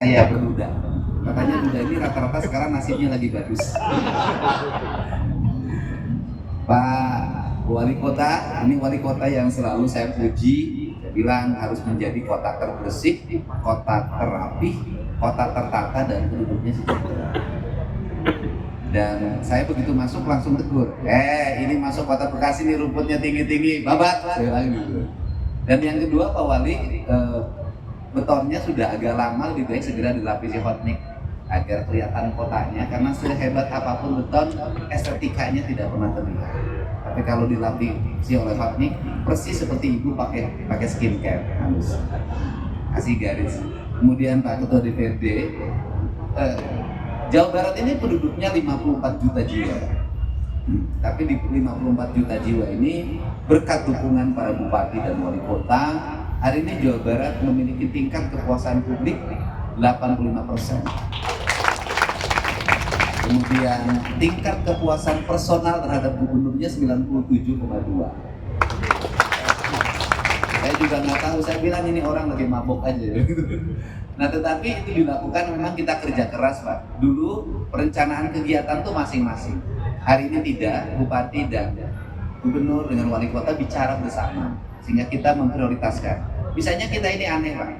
Iya, berduda. Katanya duda ini rata-rata sekarang nasibnya lagi bagus. Pak Wali Kota, ini wali kota yang selalu saya puji. Saya bilang harus menjadi kota terbersih, kota terapi, kota tertata, dan penduduknya sejahtera. Dan saya begitu masuk langsung tegur, ini masuk kota Bekasi nih rumputnya tinggi-tinggi, babat, saya bilang gitu. Dan yang kedua Pak Wali, betonnya sudah agak lama, lebih baik segera dilapisi hot mix agar kelihatan kotanya, karena sehebat apapun beton, estetikanya tidak pernah terlihat. Tapi kalau dilapisi oleh hot mix, persis seperti ibu pakai skincare halus, kasih garis. Kemudian Pak Ketua DPRD, Jawa Barat ini penduduknya 54 juta jiwa. Tapi di 54 juta jiwa ini berkat dukungan para bupati dan wali kota, hari ini Jawa Barat memiliki tingkat kepuasan publik 85%. Kemudian tingkat kepuasan personal terhadap gubernurnya 97,2. Saya juga nggak tahu, saya bilang ini orang lagi mabok aja. Nah tetapi itu dilakukan, memang kita kerja keras Pak. Dulu perencanaan kegiatan tuh masing-masing. Hari ini tidak, bupati dan gubernur dengan wali kota bicara bersama, sehingga kita memprioritaskan. Misalnya kita ini aneh Pak,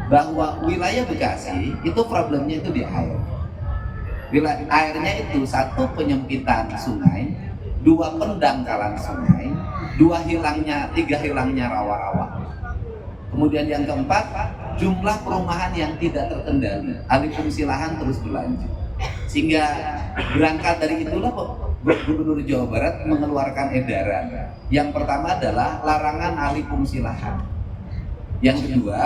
bahwa wilayah Bekasi itu problemnya itu di air. Airnya itu satu, penyempitan sungai, dua, pendangkalan sungai, tiga hilangnya rawa-rawa. Kemudian yang keempat, jumlah perumahan yang tidak terkendali, alih fungsi lahan terus berlanjut. Sehingga berangkat dari itulah Gubernur Jawa Barat mengeluarkan edaran. Yang pertama adalah larangan alih fungsi lahan. Yang kedua,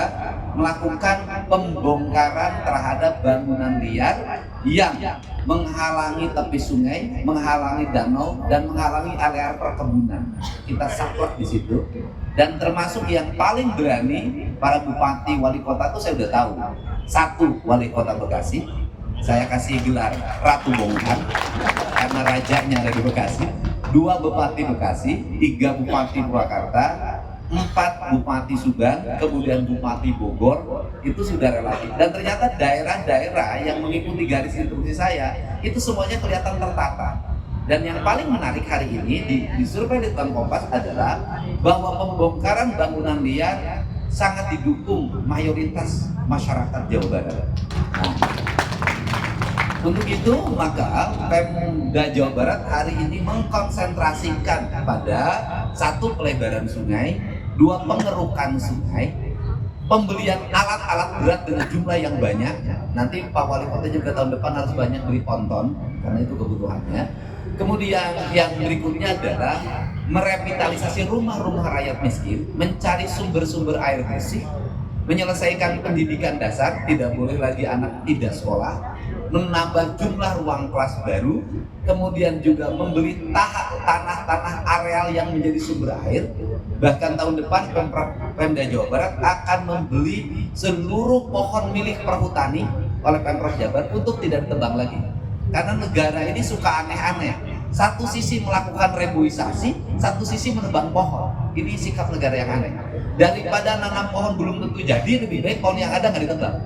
melakukan pembongkaran terhadap bangunan liar yang menghalangi tepi sungai, menghalangi danau, dan menghalangi area perkebunan. Kita saklek di situ. Dan termasuk yang paling berani para bupati, wali kota itu saya udah tahu. Satu, wali kota Bekasi, saya kasih gelar Ratu Bongkar karena rajanya ada di Bekasi. Dua, Bupati Bekasi. Tiga, Bupati Purwakarta. Empat, Bupati Subang. Kemudian Bupati Bogor. Itu sudah relatif. Dan ternyata daerah-daerah yang mengikuti garis instruksi saya itu semuanya kelihatan tertata. Dan yang paling menarik hari ini di survei Litbang Kompas adalah bahwa pembongkaran bangunan liar sangat didukung mayoritas masyarakat Jawa Barat. Nah, untuk itu maka Pemda Jawa Barat hari ini mengkonsentrasikan pada satu, pelebaran sungai, dua, pengerukan sungai, pembelian alat-alat berat dengan jumlah yang banyak. Nanti Pak Wali Kota juga tahun depan harus banyak beli ponton karena itu kebutuhannya. Kemudian yang berikutnya adalah merevitalisasi rumah-rumah rakyat miskin, mencari sumber-sumber air bersih, menyelesaikan pendidikan dasar, tidak boleh lagi anak tidak sekolah, menambah jumlah ruang kelas baru, kemudian juga membeli tanah-tanah areal yang menjadi sumber air. Bahkan tahun depan Pemda Jawa Barat akan membeli seluruh pohon milik perhutani oleh Pemprov Jabar untuk tidak ditebang lagi. Karena negara ini suka aneh-aneh. Satu sisi melakukan reboisasi, satu sisi menebang pohon. Ini sikap negara yang aneh. Daripada nanam pohon belum tentu jadi, lebih baik pohon yang ada nggak ditebang.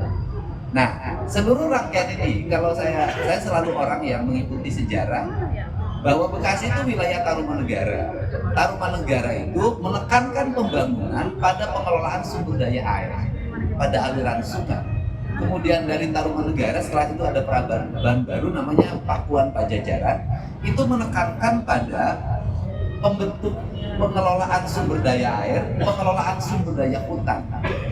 Nah, seluruh rakyat ini, kalau saya selalu orang yang mengikuti sejarah bahwa Bekasi itu wilayah Tarumanegara. Tarumanegara itu menekankan pembangunan pada pengelolaan sumber daya air, pada aliran sungai. Kemudian dari Tarumanegara setelah itu ada peradaban baru namanya Pakuan Pajajaran, itu menekankan pada pembentuk pengelolaan sumber daya air, pengelolaan sumber daya hutan,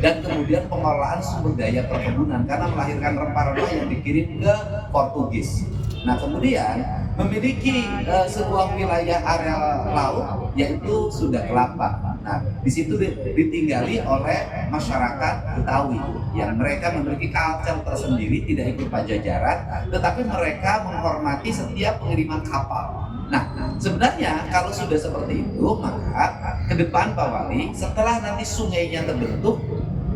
dan kemudian pengelolaan sumber daya perkebunan karena melahirkan rempah-rempah yang dikirim ke Portugis. Nah kemudian memiliki sebuah wilayah area laut yaitu Sunda Kelapa. Nah di situ ditinggali oleh masyarakat Betawi yang mereka memiliki culture tersendiri, tidak ikut Pajajaran, tetapi mereka menghormati setiap pengiriman kapal. Nah, sebenarnya kalau sudah seperti itu, maka ke depan Pak Wali, setelah nanti sungainya terbentuk,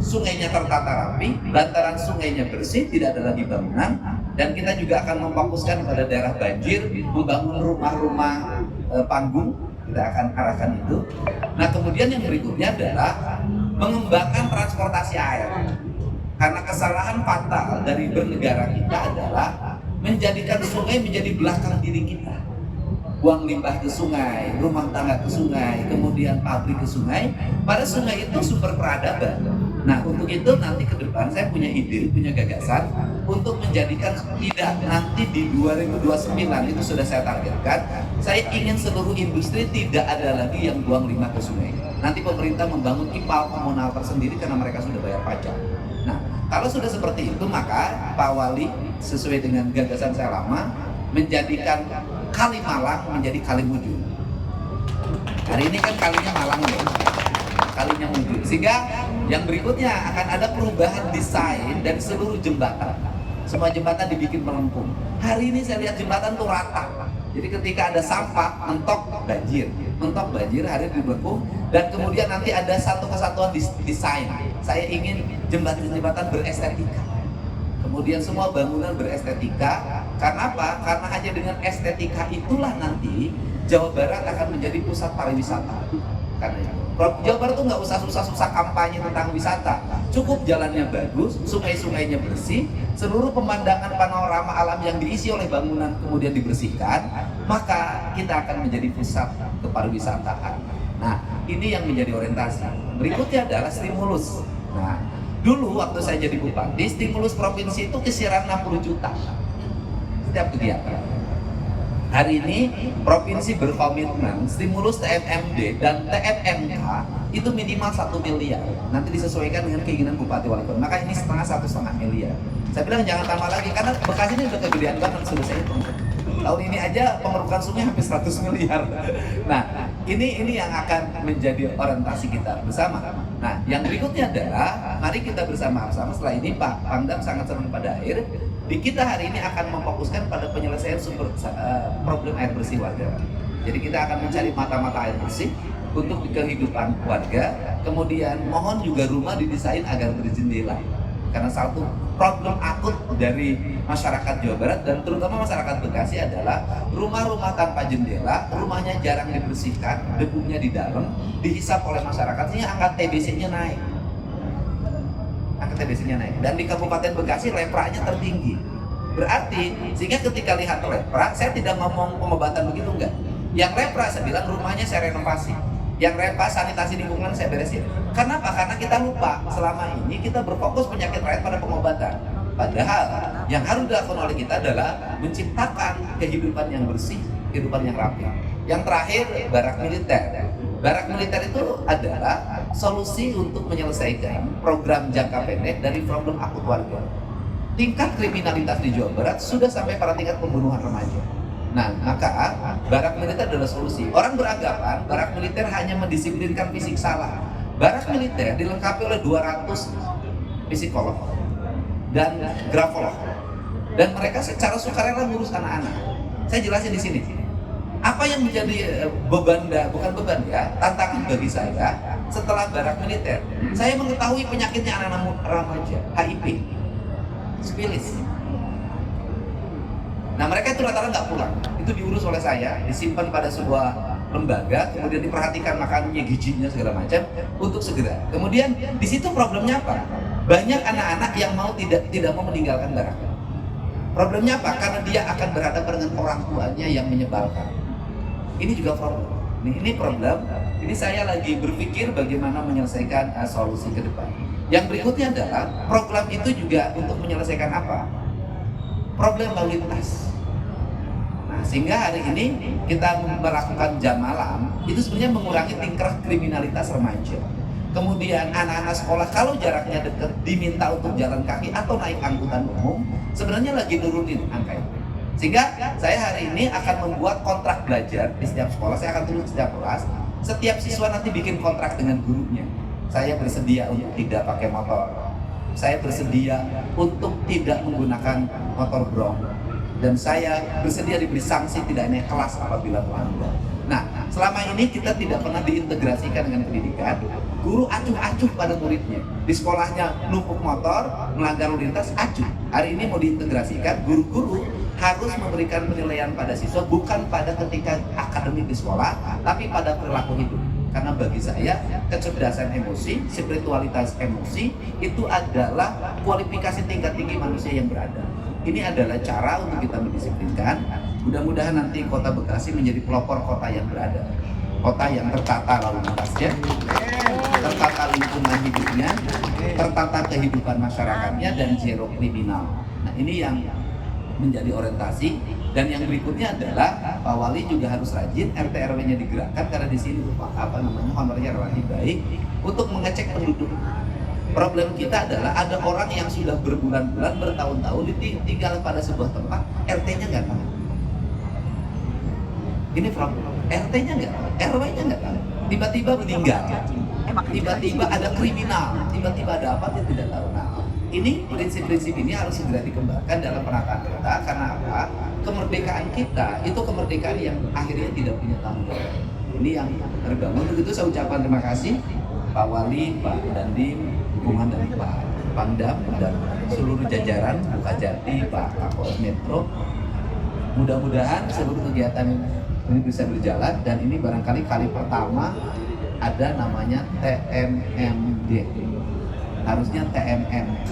sungainya tertata rapi, bantaran sungainya bersih, tidak ada lagi bangunan, dan kita juga akan memfokuskan pada daerah banjir, membangun rumah-rumah panggung, kita akan arahkan itu. Nah, kemudian yang berikutnya adalah mengembangkan transportasi air. Karena kesalahan fatal dari bernegara kita adalah menjadikan sungai menjadi belakang diri kita. Buang limbah ke sungai, rumah tangga ke sungai, kemudian pabrik ke sungai. Pada sungai itu sumber peradaban. Nah, untuk itu nanti ke depan saya punya ide, punya gagasan untuk menjadikan tidak nanti di 2029 itu sudah saya targetkan. Saya ingin seluruh industri tidak ada lagi yang buang limbah ke sungai. Nanti pemerintah membangun IPAL komunal tersendiri karena mereka sudah bayar pajak. Nah, kalau sudah seperti itu maka Pak Wali sesuai dengan gagasan saya lama menjadikan Kali Malang menjadi Kali Wujud. Hari ini kan kalinya Malang ya, kalinya Wujud. Sehingga yang berikutnya akan ada perubahan desain dari seluruh jembatan. Semua jembatan dibikin melengkung. Hari ini saya lihat jembatan tuh rata. Jadi ketika ada sampah, mentok banjir hari ini melengkung. Dan kemudian nanti ada satu kesatuan desain. Saya ingin jembatan-jembatan berestetika. Kemudian semua bangunan berestetika. Karena apa? Karena hanya dengan estetika itulah nanti Jawa Barat akan menjadi pusat pariwisata. Karena itu Jawa Barat tuh nggak usah susah-susah kampanye tentang wisata. Cukup jalannya bagus, sungai-sungainya bersih, seluruh pemandangan panorama alam yang diisi oleh bangunan kemudian dibersihkan, maka kita akan menjadi pusat kepariwisataan. Nah, ini yang menjadi orientasi. Berikutnya adalah stimulus. Nah, dulu waktu saya jadi bupati, stimulus provinsi itu kisiran 60 juta setiap kegiatan. Hari ini provinsi berkomitmen stimulus TMMD dan TMMK itu minimal 1 miliar. Nanti disesuaikan dengan keinginan bupati wali kota. Maka ini setengah miliar. Saya bilang jangan tambah lagi karena Bekasi ini udah kegedean banget, sudah saya hitung. Tahun ini aja pengerukan sungai hampir 100 miliar. Nah, ini yang akan menjadi orientasi kita bersama. Nah, yang berikutnya adalah mari kita bersama-sama setelah ini Pak Pangdam sangat senang pada air. Di kita hari ini akan memfokuskan pada penyelesaian sumber problem air bersih warga. Jadi kita akan mencari mata-mata air bersih untuk kehidupan warga. Kemudian mohon juga rumah didesain agar berjendela. Karena satu problem akut dari masyarakat Jawa Barat dan terutama masyarakat Bekasi adalah rumah-rumah tanpa jendela, rumahnya jarang dibersihkan, debunya di dalam, dihisap oleh masyarakat, sehingga angka TBC-nya naik. Dan di Kabupaten Bekasi lepranya tertinggi. Berarti sehingga ketika lihat lepra, saya tidak ngomong pengobatan begitu enggak. Yang lepra saya bilang rumahnya saya renovasi. Yang lepra sanitasi lingkungan saya beresin. Kenapa? Karena kita lupa selama ini kita berfokus penyakit rakyat pada pengobatan. Padahal yang harus dilakukan oleh kita adalah menciptakan kehidupan yang bersih, kehidupan yang rapi. Yang terakhir, barak militer. Barak militer itu adalah solusi untuk menyelesaikan program jangka pendek dari problem akut warga. Tingkat kriminalitas di Jawa Barat sudah sampai pada tingkat pembunuhan remaja. Nah, maka barak militer adalah solusi. Orang beranggapan barak militer hanya mendisiplinkan fisik, salah. Barak militer dilengkapi oleh 200 psikolog dan grafolog. Dan mereka secara sukarela ngurus anak-anak. Saya jelasin di sini. Apa yang menjadi bukan beban ya, tantangan bagi saya setelah barak militer. Saya mengetahui penyakitnya anak-anak remaja, HIV, sifilis. Nah, mereka itu rata-rata nggak pulang. Itu diurus oleh saya, disimpan pada sebuah lembaga, kemudian diperhatikan makanannya, gizinya segala macam untuk segera. Kemudian di situ problemnya apa? Banyak anak-anak yang tidak mau meninggalkan barak. Problemnya apa? Karena dia akan berhadapan dengan orang tuanya yang menyebalkan. Ini juga problem. Ini problem. Ini saya lagi berpikir bagaimana menyelesaikan solusi ke depan. Yang berikutnya adalah program itu juga untuk menyelesaikan apa? Problem lalu lintas. Nah, sehingga hari ini kita melakukan jam malam itu sebenarnya mengurangi tingkat kriminalitas remaja. Kemudian anak-anak sekolah kalau jaraknya dekat diminta untuk jalan kaki atau naik angkutan umum, sebenarnya lagi nurunin angka itu. Sehingga saya hari ini akan membuat kontrak belajar di setiap sekolah. Saya akan tulis setiap kelas. Setiap siswa nanti bikin kontrak dengan gurunya. Saya bersedia untuk tidak pakai motor. Saya bersedia untuk tidak menggunakan motor brong. Dan saya bersedia diberi sanksi tidak naik kelas apabila melanggar. Nah, selama ini kita tidak pernah diintegrasikan dengan pendidikan. Guru acuh-acuh pada muridnya. Di sekolahnya numpuk motor, melanggar lalu lintas, acuh. Hari ini mau diintegrasikan, guru-guru harus memberikan penilaian pada siswa bukan pada ketika akademik di sekolah, tapi pada perilaku hidup. Karena bagi saya kecerdasan emosi, spiritualitas emosi itu adalah kualifikasi tingkat tinggi manusia yang beradab. Ini adalah cara untuk kita mendisiplinkan. Mudah-mudahan nanti Kota Bekasi menjadi pelopor kota yang beradab, kota yang tertata lalu lintasnya, tertata lingkungan hidupnya, tertata kehidupan masyarakatnya, dan zero kriminal. Nah, ini yang menjadi orientasi. Dan yang berikutnya adalah Pak Wali juga harus rajin, RT RW-nya digerakkan karena di sini honornya relatif baik untuk mengecek penduduk. Problem kita adalah ada orang yang sudah berbulan-bulan, bertahun-tahun tinggal pada sebuah tempat, RT-nya nggak tahu. Ini problem. RT-nya nggak tahu, RW-nya nggak tahu. Tiba-tiba meninggal, tiba-tiba ada kriminal, tiba-tiba ada apa dia tidak tahu. Nah, ini prinsip-prinsip ini harus segera dikembangkan dalam penataan kota. Karena apa? Kemerdekaan kita itu kemerdekaan yang akhirnya tidak punya tanggung jawab. Ini yang terbangun. Untuk itu saya ucapkan terima kasih Pak Wali, Pak Dandim, dukungan dari Pak Pangdam dan seluruh jajaran Bukajati, Pak Kapolres Metro. Mudah-mudahan seluruh kegiatan ini bisa berjalan, dan ini barangkali kali pertama ada namanya TMMD, harusnya TMMK.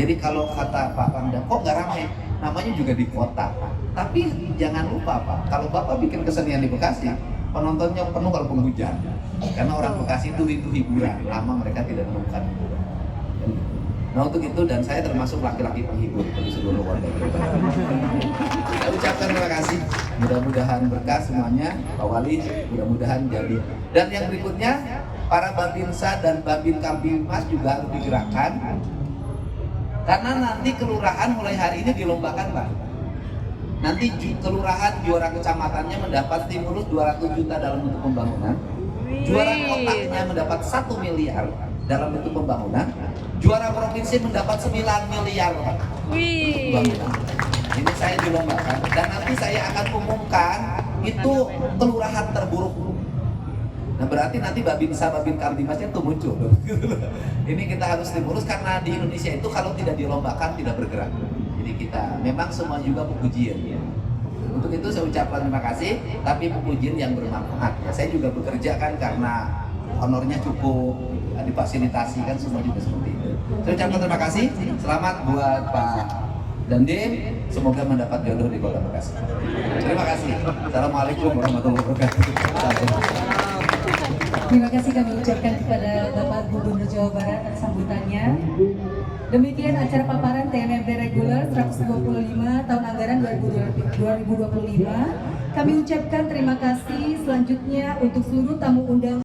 Jadi kalau kata Pak Pangdam, kok nggak ramai? Namanya juga di kota. Tapi jangan lupa Pak, kalau Bapak bikin kesenian di Bekasi, penontonnya penuh kalau hujan. Karena orang Bekasi itu rindu hiburan, lama mereka tidak menemukan hiburan. Nah untuk itu, dan saya termasuk laki-laki penghibur bagi seluruh warga Bekasi. Saya ucapkan terima kasih. Mudah-mudahan berkah semuanya, Pak Wali, mudah-mudahan jadi. Dan yang berikutnya, para Babinsa dan Babin Kamtibmas juga harus digerakkan. Karena nanti kelurahan mulai hari ini dilombakan Pak. Nanti kelurahan juara kecamatannya mendapat stimulus 200 juta dalam bentuk pembangunan. Juara kotanya mendapat 1 miliar dalam bentuk pembangunan. Juara provinsi mendapat 9 miliar Pak. Pembangunan. Ini saya dilombakan, dan nanti saya akan umumkan itu kelurahan terburuk. Nah berarti nanti Babinsa, Babin Kamtibmasnya itu muncul. Ini kita harus stimulus, karena di Indonesia itu kalau tidak dilombakan tidak bergerak. Jadi kita memang semua juga pujian. Untuk itu saya ucapkan terima kasih, tapi pujian yang bermanfaat. Ya, saya juga bekerja kan karena honornya cukup, difasilitasi kan semua juga seperti itu. Saya ucapkan terima kasih. Selamat buat Pak Dandim, semoga mendapat jodoh di Kota Bekasi. Terima kasih. Assalamualaikum warahmatullahi wabarakatuh. Terima kasih kami ucapkan kepada Bapak Gubernur Jawa Barat atas sambutannya. Demikian acara paparan TMMD reguler 125 tahun anggaran 2025. Kami ucapkan terima kasih selanjutnya untuk seluruh tamu undangan.